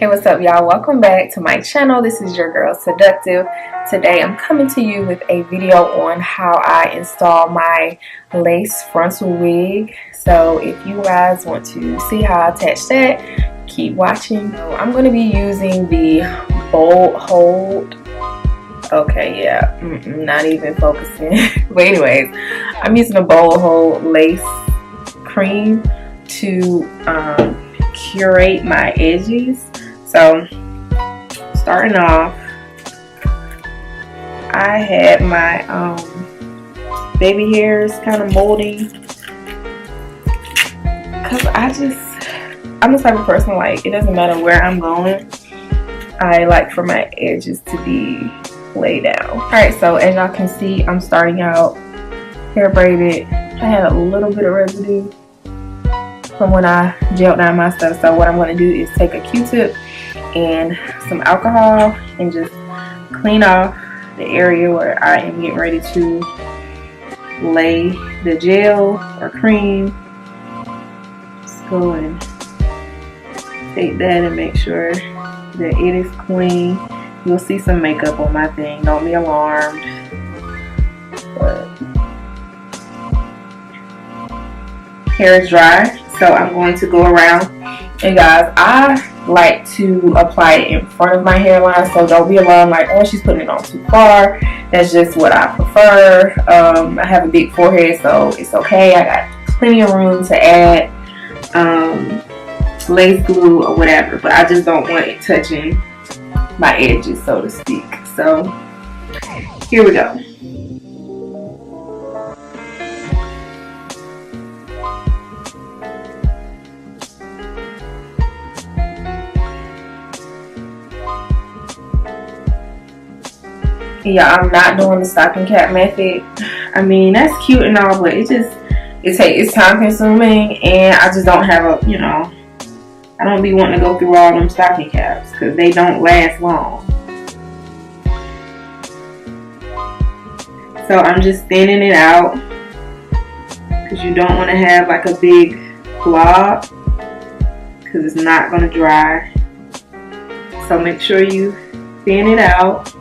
Hey, what's up, y'all? Welcome back to my channel. This is your girl Seductive. Today I'm coming to you with a video on how I install my lace frontal wig. So if you guys want to see how I attach that, keep watching. So I'm going to be using the bold hold. Okay, yeah, not even focusing. But anyways, I'm using a bold hold lace cream to curate my edges. So starting off, I had my baby hairs kind of molding, because I'm the type of person, like, it doesn't matter where I'm going, I like for my edges to be laid down. Alright, so as y'all can see, I'm starting out hair braided. I had a little bit of residue from when I gelled down my stuff, so what I'm going to do is take a Q-tip and some alcohol and just clean off the area where I am getting ready to lay the gel or cream. Just go and take that and make sure that it is clean. You'll see some makeup on my thing, don't be alarmed. But hair is dry, so I'm going to go around. And guys, I like to apply it in front of my hairline, so don't be alarmed like, oh, she's putting it on too far. That's just what I prefer. I have a big forehead, so it's okay. I got plenty of room to add lace glue or whatever, but I just don't want it touching my edges, so to speak. So here we go. Yeah, I'm not doing the stocking cap method. I mean, that's cute and all, but it's time consuming, and I just don't have a, I don't be wanting to go through all them stocking caps because they don't last long. So I'm just thinning it out because you don't want to have like a big blob because it's not going to dry. So make sure you thin it out.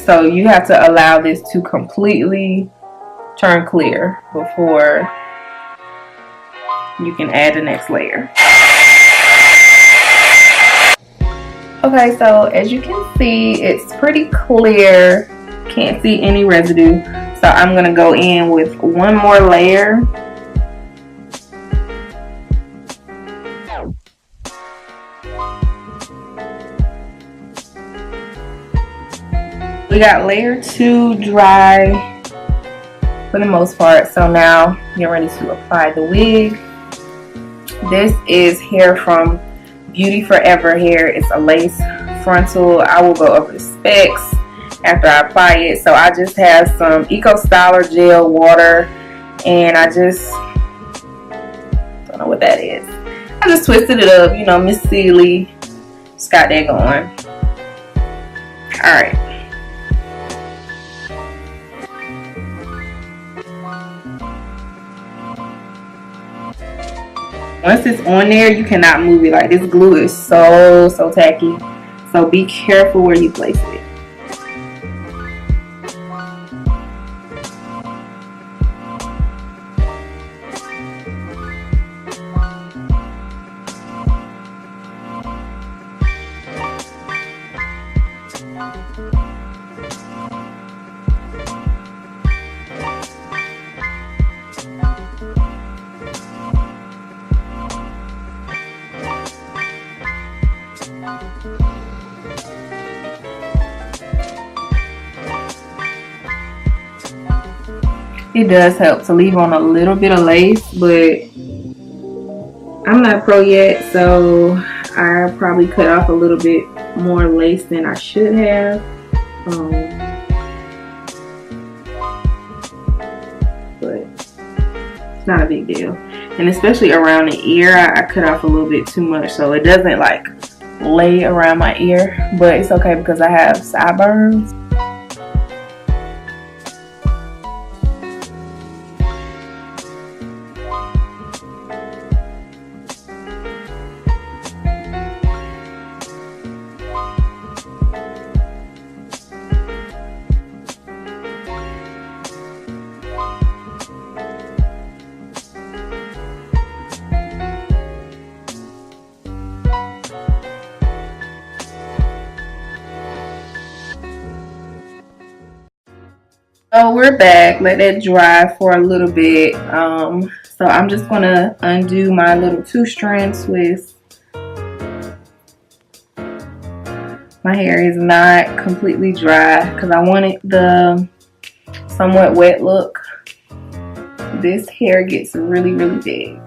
So you have to allow this to completely turn clear before you can add the next layer. Okay, so as you can see, it's pretty clear. Can't see any residue. So I'm going to go in with one more layer. We got layer 2 dry for the most part, so now you're ready to apply the wig. This is hair from Beauty Forever hair. It's a lace frontal. I will go over the specs after I apply it. So I just have some Eco Styler gel water, and I just don't know what that is. I just twisted it up, Miss Sealy. Just got that going. Alright. Once it's on there, you cannot move it. Like, this glue is so tacky. So be careful where you place it. It does help to leave on a little bit of lace, but I'm not pro yet, so I probably cut off a little bit more lace than I should have. But it's not a big deal. And especially around the ear, I cut off a little bit too much, so it doesn't like lay around my ear, but it's okay because I have sideburns. So we're back. Let that dry for a little bit. So I'm just gonna undo my little 2-strand twist. My hair is not completely dry because I wanted the somewhat wet look. This hair gets really, really big.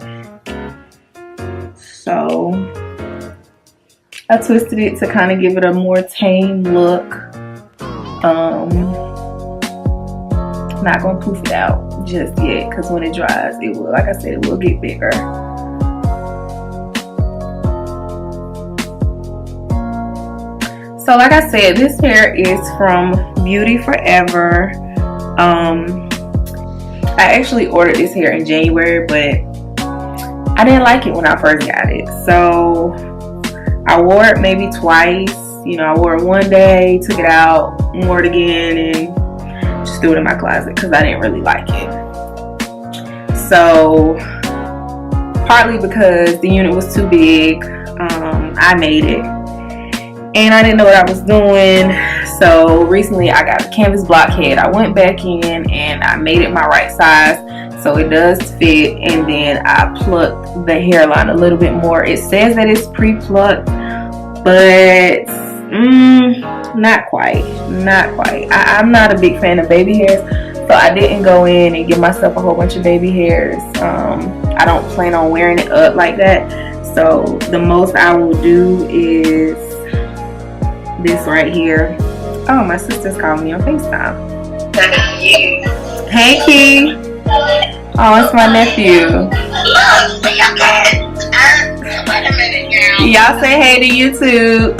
So I twisted it to kind of give it a more tame look. Not gonna poof it out just yet because when it dries, it will, like I said, it will get bigger. So like I said, this hair is from Beauty Forever. I actually ordered this hair in January, but I didn't like it when I first got it. So I wore it maybe twice. You know, I wore it one day, took it out, wore it again, and just threw it in my closet because I didn't really like it. So partly because the unit was too big, I made it and I didn't know what I was doing. So recently I got a canvas blockhead. I went back in and I made it my right size so it does fit, and then I plucked the hairline a little bit more. It says that it's pre-plucked, but not quite. I'm not a big fan of baby hairs, so I didn't go in and give myself a whole bunch of baby hairs. I don't plan on wearing it up like that, so the most I will do is this right here. Oh, my sister's calling me on FaceTime. Hey, Key. Oh, it's my nephew. Y'all say hey to YouTube.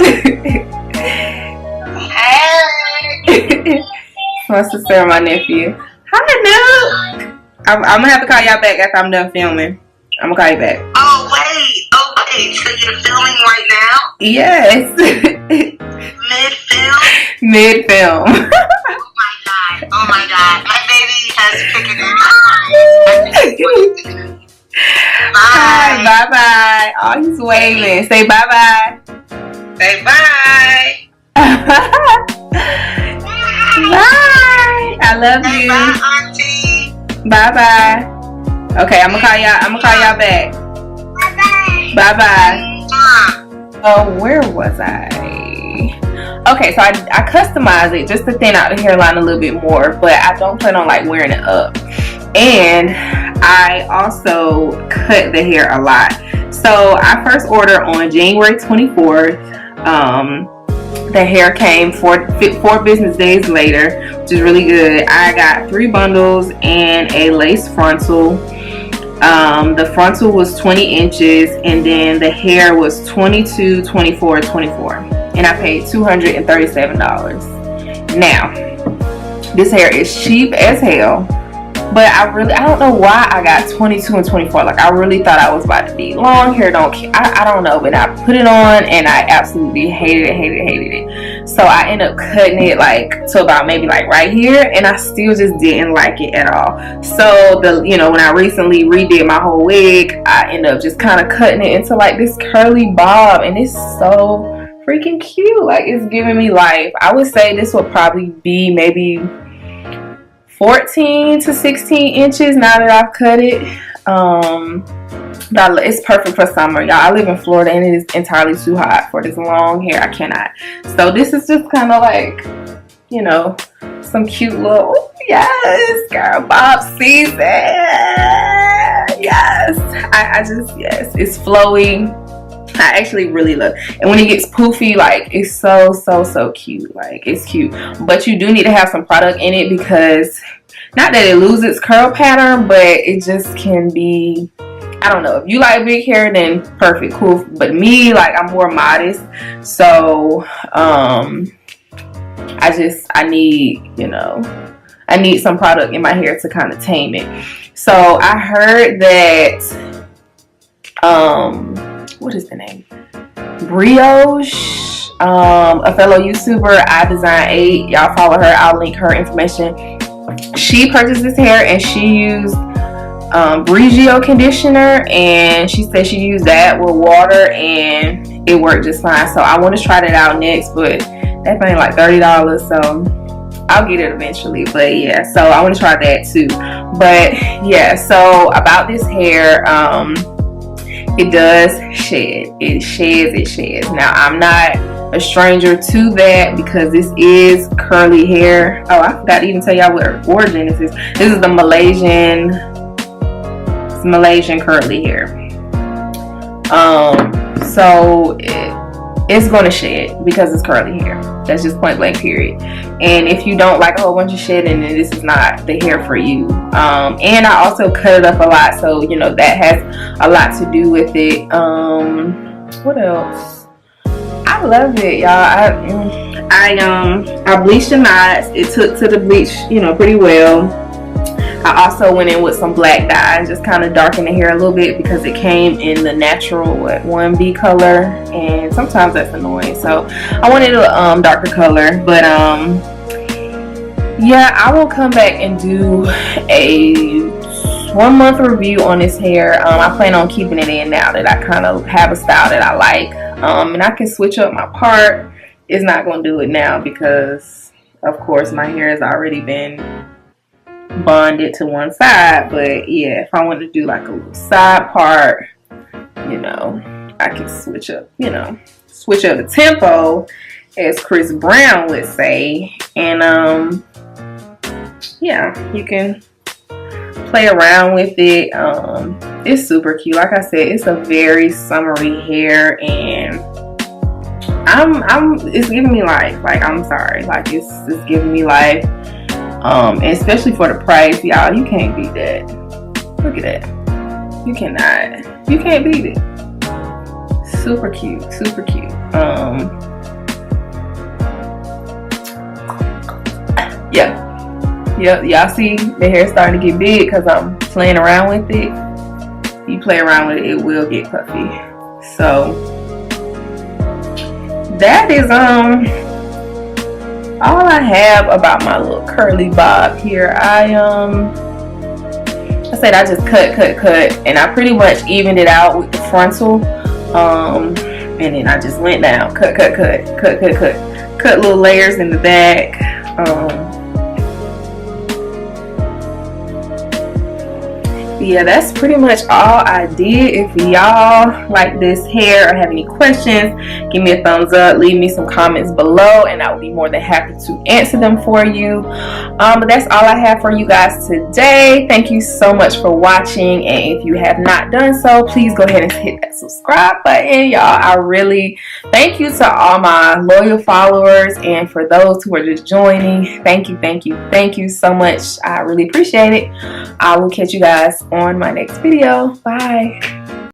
My sister and my nephew. Hi, Nuke. I'm gonna have to call y'all back after I'm done filming. I'm gonna call you back. Oh wait. So you're filming right now? Yes. Mid-film? Mid-film. Oh my god. My baby has picked it up. Bye. Bye. Oh, he's waving. Say bye. Say bye. Bye. I love you. Bye, Auntie. Bye. Okay, I'm gonna call y'all back. Bye. Oh, where was I? Okay, so I customized it just to thin out the hairline a little bit more, but I don't plan on like wearing it up. And I also cut the hair a lot. So I first ordered on January 24th. The hair came 4 business days later, which is really good. I got 3 bundles and a lace frontal. The frontal was 20 inches and then the hair was 22, 24, 24. And I paid $237. Now, this hair is cheap as hell. But I don't know why I got 22 and 24. Like, I really thought I was about to be long hair. I don't know. But I put it on and I absolutely hated it. So I ended up cutting it like to about maybe like right here. And I still just didn't like it at all. So when I recently redid my whole wig, I ended up just kind of cutting it into like this curly bob. And it's so freaking cute. Like, it's giving me life. I would say this would probably be maybe 14 to 16 inches now that I've cut it. It's perfect for summer, y'all. I live in Florida and it is entirely too hot for this long hair. I cannot. So this is just kind of like, some cute little, yes, girl, bob season. Yes. Yes, it's flowy. I actually really love it. And when it gets poofy, like, it's so cute. Like, it's cute. But you do need to have some product in it because, not that it loses its curl pattern, but it just can be, I don't know. If you like big hair, then perfect, cool. But me, like, I'm more modest. So, I need some product in my hair to kind of tame it. So, I heard that, what is the name? Brioche, a fellow YouTuber, I Design 8. Y'all follow her. I'll link her information. She purchased this hair and she used Brigio conditioner, and she said she used that with water and it worked just fine. So I want to try that out next, but that thing like $30. So I'll get it eventually, but yeah, so I want to try that too. But yeah, so about this hair, it does shed. It sheds. Now, I'm not a stranger to that because this is curly hair. Oh, I forgot to even tell y'all what origin this is. This is the Malaysian curly hair. So it's going to shed because it's curly hair. That's just point blank period. And if you don't like a whole bunch of shedding, then this is not the hair for you. And I also cut it up a lot, so you know that has a lot to do with it. What else? I love it, y'all. I bleached the knots. It took to the bleach, you know, pretty well. I also went in with some black dye and just kind of darkened the hair a little bit because it came in the natural 1B color, and sometimes that's annoying. So I wanted a darker color, but yeah, I will come back and do a 1 month review on this hair. I plan on keeping it in now that I kind of have a style that I like, and I can switch up my part. It's not going to do it now because of course my hair has already been bonded to one side. But yeah, if I want to do like a little side part, you know, I can switch up, you know, switch up the tempo, as Chris Brown would say. And yeah, you can play around with it. It's super cute. Like I said, it's a very summery hair, and it's giving me life. Like, I'm sorry, like it's giving me life. And especially for the price, y'all, you can't beat that. Look at that. You cannot. You can't beat it. Super cute. Super cute. Yeah. Yep, y'all see the hair starting to get big because I'm playing around with it. You play around with it, it will get puffy. So that is all I have about my little curly bob here. I said I just cut, and I pretty much evened it out with the frontal. And then I just went down, cut little layers in the back. Yeah, that's pretty much all I did. If y'all like this hair or have any questions, give me a thumbs up, leave me some comments below, and I will be more than happy to answer them for you. But that's all I have for you guys today. Thank you so much for watching, and if you have not done so, please go ahead and hit that subscribe button, y'all. I really thank you to all my loyal followers, and for those who are just joining, thank you so much. I really appreciate it. I will catch you guys on my next video. Bye.